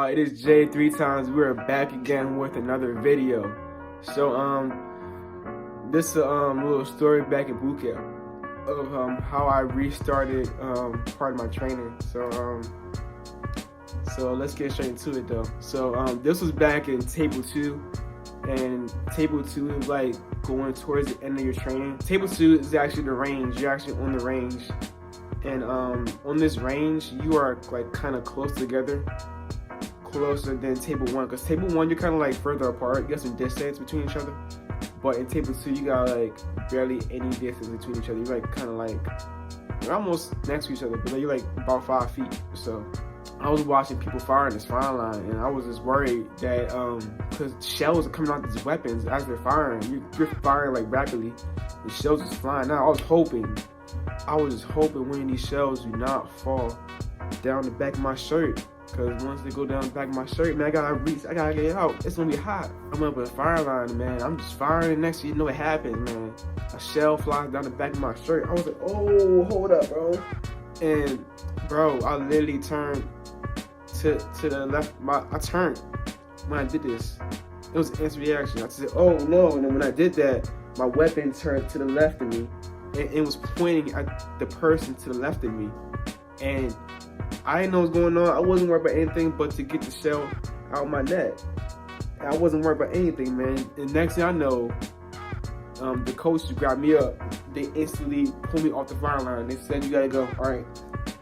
It is Jay 3 times. We're back again with another video. So this is a little story back in boot camp of how I restarted part of my training. So let's get straight into it though. So this was back in table 2, and table 2 is like going towards the end of your training. Table 2 is actually the range. You're actually on the range. And on this range, you are like kind of close together, closer than table 1. Because table 1, you're kind of like further apart. You got some distance between each other. But in table 2, you got like barely any distance between each other. You're like kind of like, you're almost next to each other, but you're like about 5 feet. So I was watching people fire in this firing line, and I was just worried that because shells are coming out of these weapons as they're firing. You're firing like rapidly, and shells is flying out. I was just hoping one of these shells do not fall down the back of my shirt. Cause once they go down the back of my shirt, man, I gotta get out. It's gonna be hot. I'm up with a fire line, man. I'm just firing. Next thing you know, what happens, man. A shell flies down the back of my shirt. I was like, oh, hold up, bro. And bro, I literally turned to the left. I turned when I did this. It was an instant reaction. I said, oh no. And then when I did that, my weapon turned to the left of me. And it was pointing at the person to the left of me. And I didn't know what was going on. I wasn't worried about anything but to get the shell out of my neck. I wasn't worried about anything, man. And next thing I know, the coach grabbed me up. They instantly pulled me off the fire line. They said, you gotta go. All right,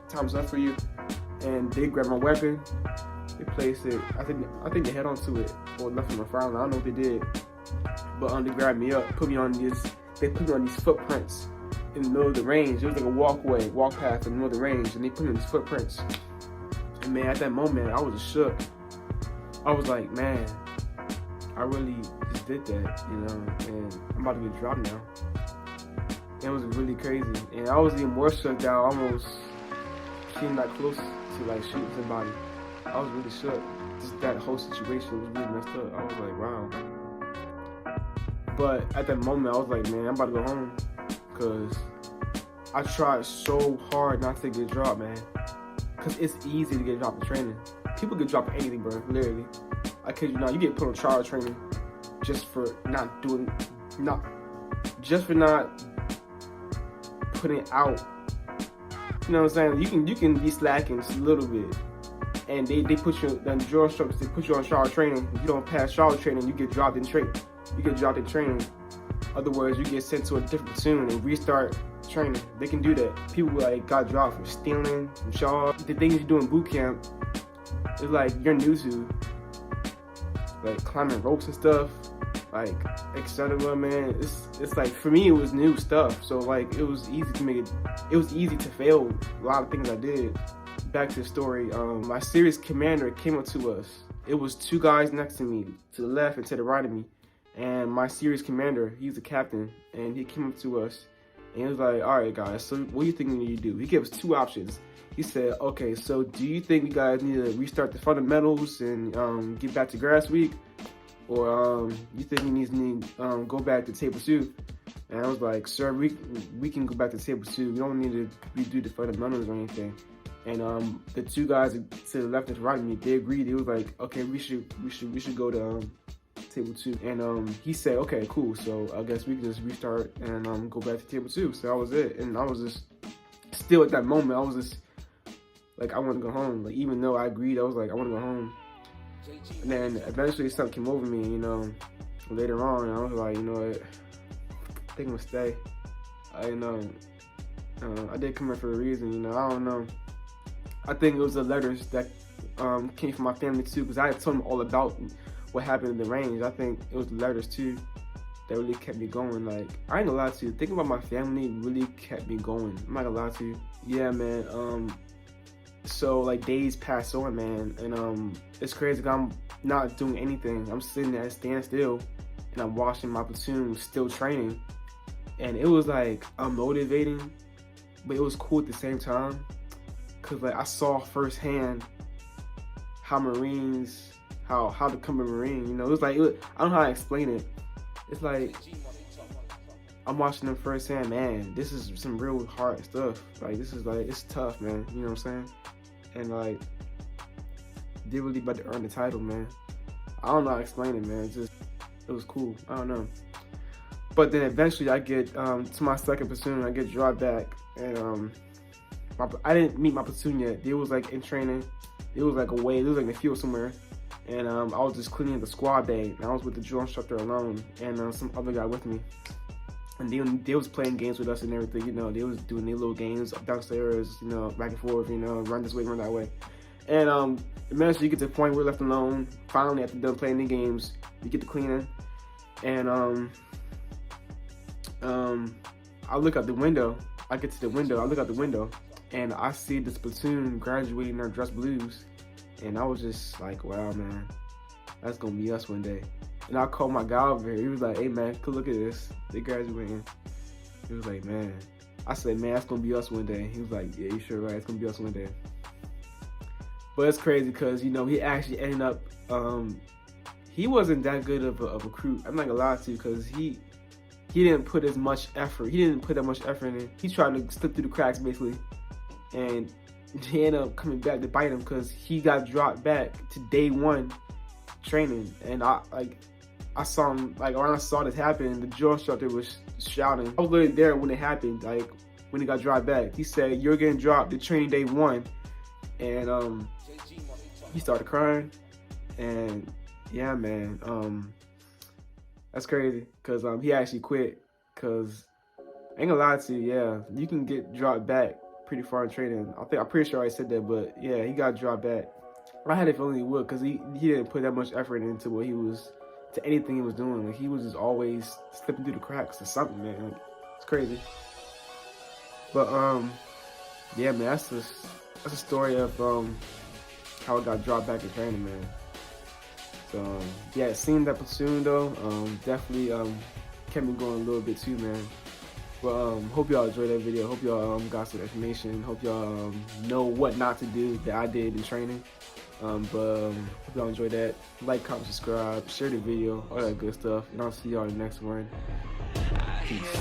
time's up for you. And they grabbed my weapon. They placed it. I think they held onto it or left on the fire line. I don't know what they did. But they grabbed me up, put me on these. They put me on these footprints in the middle of the range. It was like a walk path in the middle of the range, and they put me in these footprints. And man, at that moment, I was just shook. I was like, man, I really just did that, you know, and I'm about to get dropped now. It was really crazy. And I was even more shook that I almost came that close to like shooting somebody. I was really shook. Just that whole situation was really messed up. I was like, wow. But at that moment, I was like, man, I'm about to go home. Because I tried so hard not to get dropped, man. Because it's easy to get dropped in training. People get dropped in anything, bro, literally. I kid you not, you get put on trial training just for not putting out. You know what I'm saying? You can be slacking just a little bit. And they put you, the drill instructors, they put you on trial training. If you don't pass trial training, you get dropped in training. You get dropped in training. Other words, you get sent to a different platoon and restart training. They can do that. People like got dropped for stealing, from shaw. The things you do in boot camp is like you're new to, like climbing ropes and stuff, like etc. Man, it's like for me it was new stuff. So like it was easy to make it. It was easy to fail a lot of things I did. Back to the story. My series commander came up to us. It was 2 guys next to me, to the left and to the right of me. And my series commander, he's the captain, and he came up to us, and he was like, all right, guys, so what do you think we need to do? He gave us 2 options. He said, okay, so do you think you guys need to restart the fundamentals and get back to grass week? Or you think we need to go back to table 2? And I was like, sir, we can go back to table 2. We don't need to redo the fundamentals or anything. And the 2 guys to the left and right of me, they agreed. They was like, okay, we should go to table 2. And he said, okay, cool, so I guess we can just restart and go back to table 2. So that was it. And I was just still at that moment, I was just like, I want to go home. Like, even though I agreed, I was like, I want to go home. And then eventually something came over me, you know, later on, and I was like, you know what, I think I'm gonna stay. I did come here for a reason, you know. I don't know, I think it was the letters that came from my family too, because I had told them all about what happened in the range. I think it was the letters too that really kept me going. Like, I ain't gonna lie to you, thinking about my family really kept me going. I'm not gonna lie to you. Yeah, man. So like days pass on, man, and it's crazy. I'm not doing anything. I'm sitting there at a standstill, and I'm watching my platoon still training, and it was like unmotivating, but it was cool at the same time, cause like I saw firsthand how Marines. How to become a Marine, you know. It was like, I don't know how to explain it. It's like, I'm watching them firsthand, man, this is some real hard stuff. Like, this is like, it's tough, man, you know what I'm saying? And like, Did really about to earn the title, man. I don't know how to explain it, man. It was cool. I don't know. But then eventually I get to my second platoon. I get dropped back, and I didn't meet my platoon yet. It was like in training. It was like away. It was like in the field somewhere. And I was just cleaning the squad bay. And I was with the drill instructor alone, and some other guy with me. And they was playing games with us and everything, you know. They was doing their little games up downstairs, you know, back and forth, you know, run this way, run that way. And eventually you get to the point where we're left alone. Finally, after done playing the games, we get to cleaning. And I look out the window. I get to the window. I look out the window, and I see this platoon graduating their dress blues. And I was just like, wow, man, that's gonna be us one day. And I called my guy over here. He was like, hey, man, come look at this. They graduating. He was like, man. I said, man, that's gonna be us one day. He was like, yeah, you sure right? It's gonna be us one day. But it's crazy because, you know, he actually ended up, he wasn't that good of a recruit. I'm not gonna lie to you, because he didn't put as much effort. He didn't put that much effort in it. He tried to slip through the cracks, basically. And he ended up coming back to bite him, because he got dropped back to day one training. And I saw him, like, when I saw this happen, the drill instructor was shouting. I was literally there when it happened, like, when he got dropped back. He said, you're getting dropped to training day one. And he started crying. And yeah, man, that's crazy, because he actually quit. Because I ain't gonna lie to you, yeah, you can get dropped back pretty far in training. I'm pretty sure I said that, but yeah, he got dropped back. I had a feeling he would, because he didn't put that much effort into what he was, to anything he was doing. Like, he was just always slipping through the cracks or something, man. Like, it's crazy. But yeah, man, that's a story of how I got dropped back in training, man. So yeah, seeing that platoon though, definitely kept me going a little bit too, man. But hope y'all enjoyed that video. Hope y'all got some information. Hope y'all know what not to do that I did in training. But hope y'all enjoyed that. Like, comment, subscribe, share the video, all that good stuff. And I'll see y'all in the next one. Peace.